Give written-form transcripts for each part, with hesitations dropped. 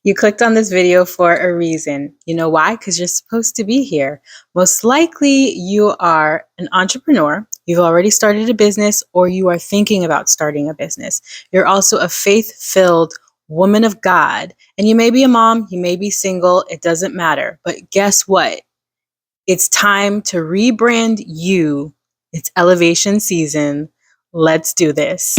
You clicked on this video for a reason. You know why? Because you're supposed to be here. Most likely you are an entrepreneur. You've already started a business or you are thinking about starting a business. You're also a faith-filled woman of God. And you may be a mom, you may be single, it doesn't matter. But guess what? It's time to rebrand you. It's elevation season. Let's do this.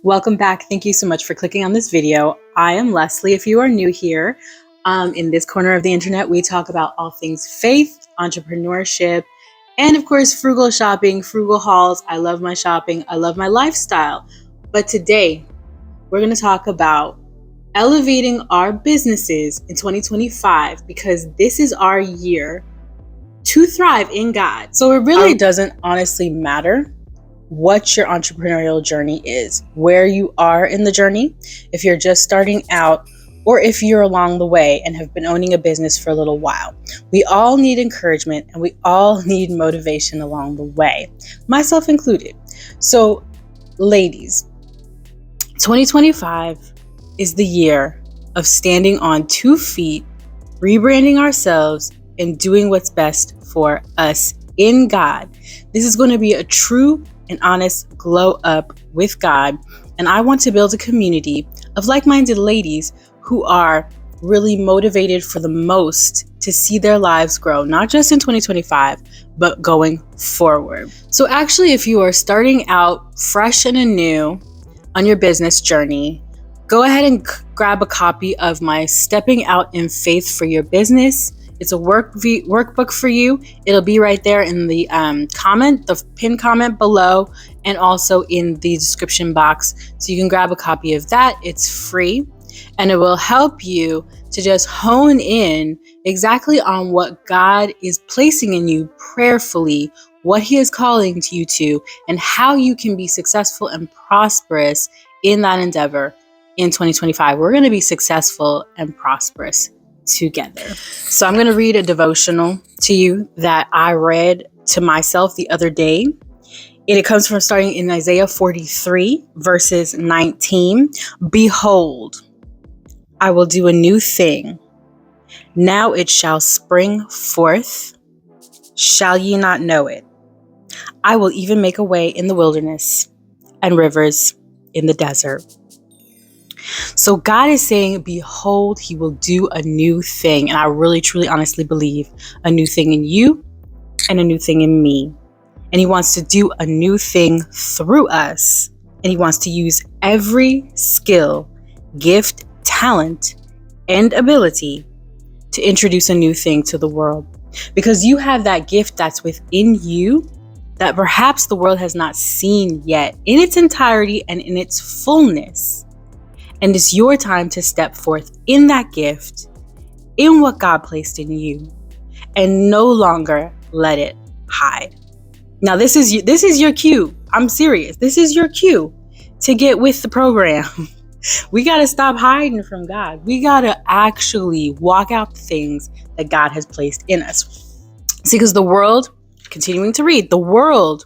Welcome back. Thank you so much for clicking on this video. I am Leslie. If you are new here, in this corner of the internet, we talk about all things faith, entrepreneurship, and of course, frugal shopping, frugal hauls. I love my shopping. I love my lifestyle. But today, we're going to talk about elevating our businesses in 2025 because this is our year to thrive in God. So it really doesn't honestly matter what your entrepreneurial journey is, where you are in the journey, if you're just starting out or if you're along the way and have been owning a business for a little while. We all need encouragement and we all need motivation along the way, myself included. So ladies, 2025 is the year of standing on 2 feet, rebranding ourselves and doing what's best for us in God. This is going to be a true and honest glow up with God. And I want to build a community of like-minded ladies who are really motivated for the most to see their lives grow, not just in 2025, but going forward. So actually, if you are starting out fresh and anew on your business journey, go ahead and grab a copy of my Stepping Out in Faith for Your Business. It's a workbook for you. It'll be right there in the the pinned comment below, and also in the description box. So you can grab a copy of that. It's free, and it will help you to just hone in exactly on what God is placing in you prayerfully, what He is calling you to, and how you can be successful and prosperous in that endeavor in 2025. We're going to be successful and prosperous together. So I'm going to read a devotional to you that I read to myself the other day. It comes from starting in Isaiah 43 verses 19. Behold, I will do a new thing. Now it shall spring forth. Shall ye not know it? I will even make a way in the wilderness and rivers in the desert. So God is saying, behold, He will do a new thing. And I really, truly, honestly believe a new thing in you and a new thing in me. And He wants to do a new thing through us. And He wants to use every skill, gift, talent, and ability to introduce a new thing to the world. Because you have that gift that's within you that perhaps the world has not seen yet in its entirety and in its fullness. And it's your time to step forth in that gift, in what God placed in you, and no longer let it hide. Now, this is your cue. I'm serious. This is your cue to get with the program. We got to stop hiding from God. We got to actually walk out the things that God has placed in us. See, because the world, continuing to read, the world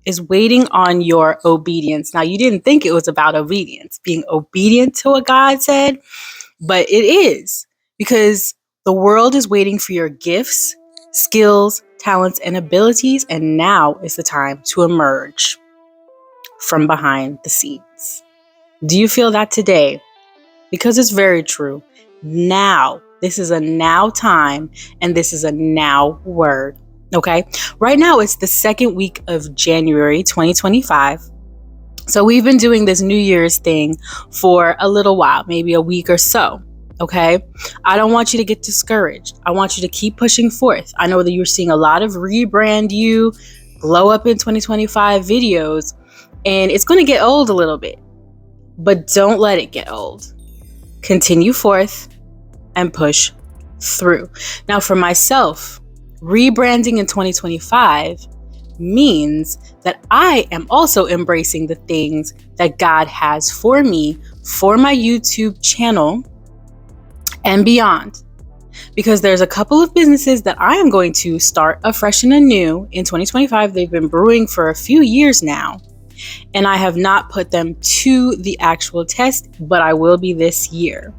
is waiting on your obedience. Now, you didn't think it was about obedience, being obedient to what God said, but it is, because the world is waiting for your gifts, skills, talents, and abilities, and now is the time to emerge from behind the scenes. Do you feel that today? Because it's very true. Now, this is a now time, and this is a now word. Okay, right now it's the second week of January 2025. So we've been doing this New Year's thing for a little while, maybe a week or so. Okay, I don't want you to get discouraged. I want you to keep pushing forth. I know that you're seeing a lot of rebrand you, glow up in 2025 videos, and it's going to get old a little bit, but don't let it get old. Continue forth and push through. Now, for myself, rebranding in 2025 means that I am also embracing the things that God has for me, for my YouTube channel and beyond. Because there's a couple of businesses that I am going to start afresh and anew in 2025. They've been brewing for a few years now. and I have not put them to the actual test, but I will be this year.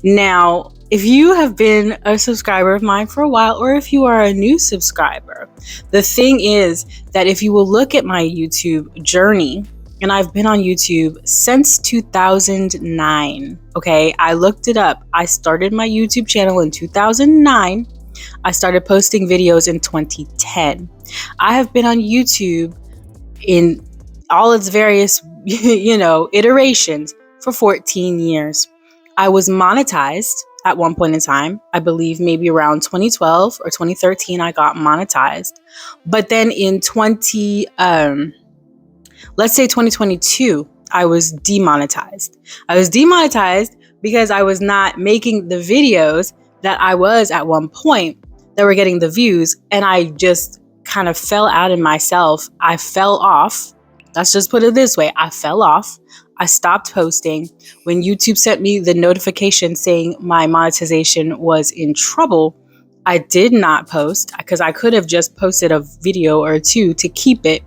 Now, if you have been a subscriber of mine for a while, or if you are a new subscriber, the thing is that if you will look at my YouTube journey, and I've been on YouTube since 2009, okay? I looked it up. I started my YouTube channel in 2009. I started posting videos in 2010. I have been on YouTube in all its various, iterations for 14 years. I was monetized at one point in time. I believe maybe around 2012 or 2013, I got monetized. But then in 2022, I was demonetized. I was demonetized because I was not making the videos that I was at one point that were getting the views, and I just kind of fell out in myself. I fell off. Let's just put it this way. I fell off. I stopped posting. When YouTube sent me the notification saying my monetization was in trouble, I did not post because I could have just posted a video or two to keep it.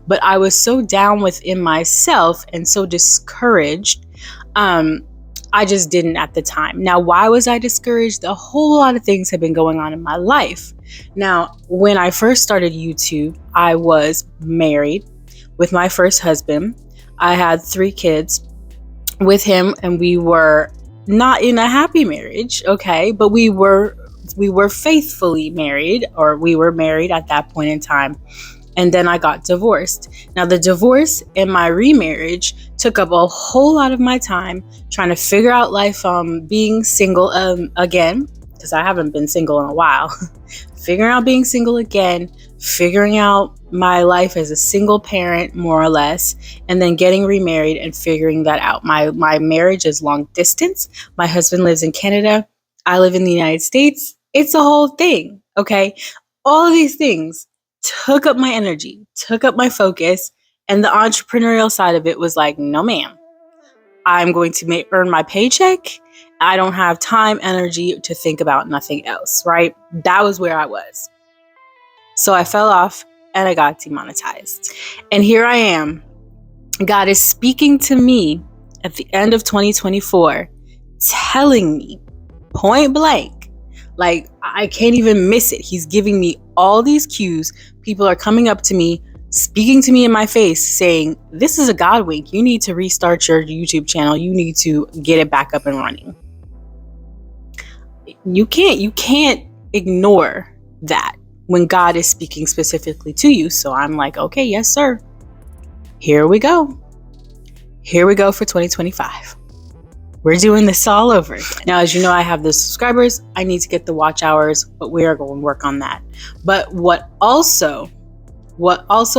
But I was so down within myself and so discouraged. I just didn't at the time. Now, why was I discouraged? A whole lot of things have been going on in my life. Now, when I first started YouTube, I was married with my first husband. I had 3 kids with him, and we were not in a happy marriage, okay? But we were faithfully married, or we were married at that point in time. And then I got divorced. Now, the divorce and my remarriage took up a whole lot of my time trying to figure out life, being single again, because I haven't been single in a while. Figuring out being single again, figuring out my life as a single parent, more or less, and then getting remarried and figuring that out. My marriage is long distance. My husband lives in Canada. I live in the United States. It's a whole thing, okay? All of these things took up my energy, took up my focus, and the entrepreneurial side of it was like, no, ma'am. I'm going to earn my paycheck. I don't have time, energy to think about nothing else, right? That was where I was. So I fell off and I got demonetized. And here I am. God is speaking to me at the end of 2024, telling me point blank, like I can't even miss it. He's giving me all these cues. People are coming up to me, speaking to me in my face, saying, this is a God wink. You need to restart your YouTube channel. You need to get it back up and running. You can't ignore that when God is speaking specifically to you. So I'm like, okay, yes, sir. Here we go. Here we go for 2025. We're doing this all over again. Now, as you know, I have the subscribers. I need to get the watch hours, but we are going to work on that. But what also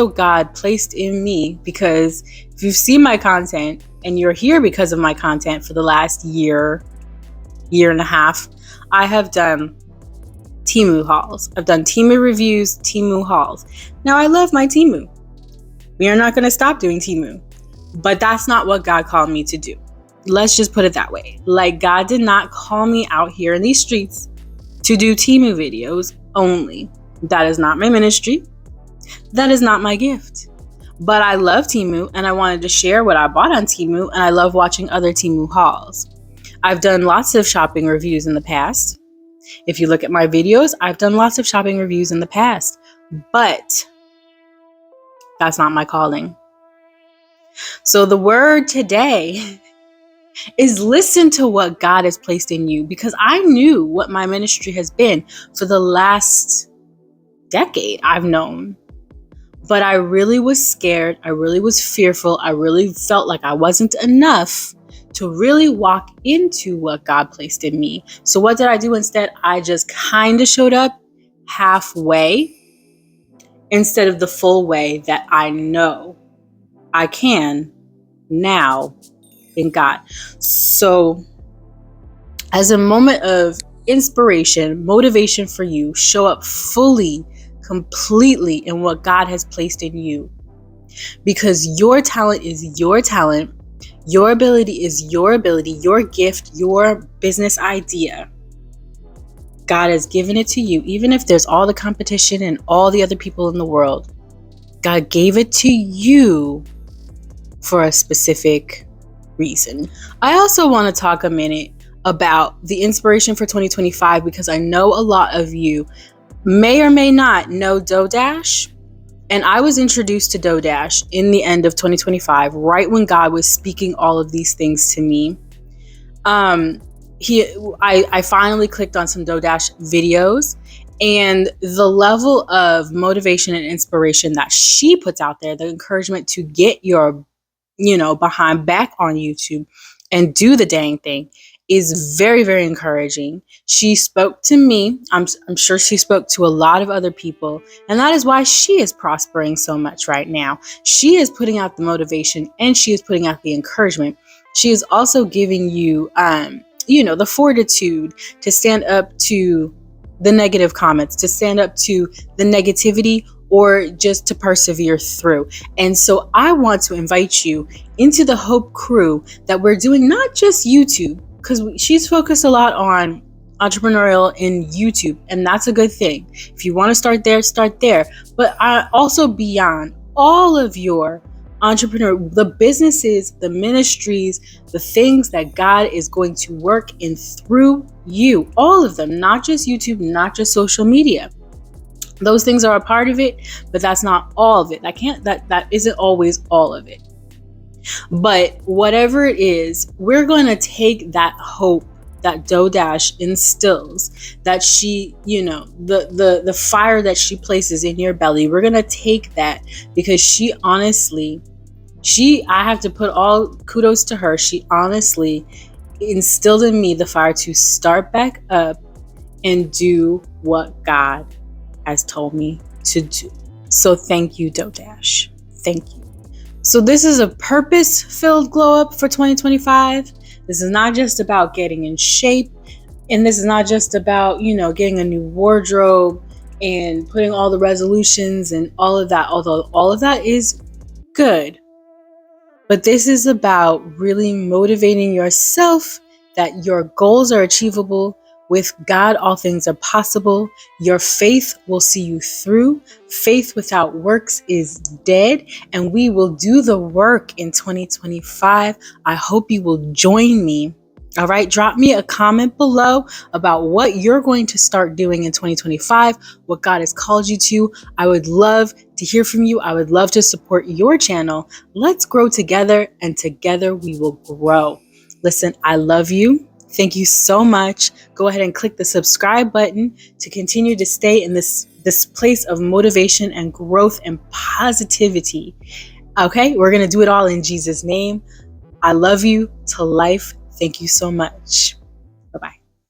God placed in me, because if you've seen my content and you're here because of my content for the last year and a half, I have done Temu hauls. I've done Temu reviews, Temu hauls. Now, I love my Temu. We are not going to stop doing Temu, but that's not what God called me to do. Let's just put it that way. Like, God did not call me out here in these streets to do Temu videos only. That is not my ministry. That is not my gift. But I love Temu, and I wanted to share what I bought on Temu, and I love watching other Temu hauls. I've done lots of shopping reviews in the past. If you look at my videos, I've done lots of shopping reviews in the past, but that's not my calling. So the word today is listen to what God has placed in you, because I knew what my ministry has been for the last decade. I've known, but I really was scared. I really was fearful. I really felt like I wasn't enough to really walk into what God placed in me. So what did I do instead? I just kind of showed up halfway instead of the full way that I know I can now in God. So as a moment of inspiration, motivation for you, show up fully, completely in what God has placed in you, because your talent is your talent. Your ability is your ability, your gift, your business idea. God has given it to you, even if there's all the competition and all the other people in the world. God gave it to you for a specific reason. I also want to talk a minute about the inspiration for 2025 because I know a lot of you may or may not know DoDash. And I was introduced to DoDash in the end of 2025, right when God was speaking all of these things to me. I finally clicked on some DoDash videos, and the level of motivation and inspiration that she puts out there, the encouragement to get your, behind back on YouTube and do the dang thing is very, very encouraging. She spoke to me. I'm sure she spoke to a lot of other people. And that is why she is prospering so much right now. She is putting out the motivation and she is putting out the encouragement. She is also giving you, the fortitude to stand up to the negative comments, to stand up to the negativity, or just to persevere through. And so I want to invite you into the Hope crew that we're doing not just YouTube, because she's focused a lot on entrepreneurial in YouTube, and that's a good thing. If you want to start there, start there. But also beyond all of your the businesses, the ministries, the things that God is going to work in through you, all of them, not just YouTube, not just social media. Those things are a part of it, but that's not all of it. That isn't always all of it. But whatever it is, we're going to take that hope that DoDash instills, that she, the fire that she places in your belly. We're going to take that because she honestly, I have to put all kudos to her. She honestly instilled in me the fire to start back up and do what God has told me to do. So thank you, DoDash. Thank you. So this is a purpose-filled glow up for 2025. This is not just about getting in shape. And this is not just about, getting a new wardrobe and putting all the resolutions and all of that, although all of that is good. But this is about really motivating yourself that your goals are achievable. With God, all things are possible. Your faith will see you through. Faith without works is dead, and we will do the work in 2025. I hope you will join me. All right, drop me a comment below about what you're going to start doing in 2025, what God has called you to. I would love to hear from you. I would love to support your channel. Let's grow together, and together we will grow. Listen, I love you. Thank you so much. Go ahead and click the subscribe button to continue to stay in this place of motivation and growth and positivity. Okay, we're going to do it all in Jesus' name. I love you to life. Thank you so much.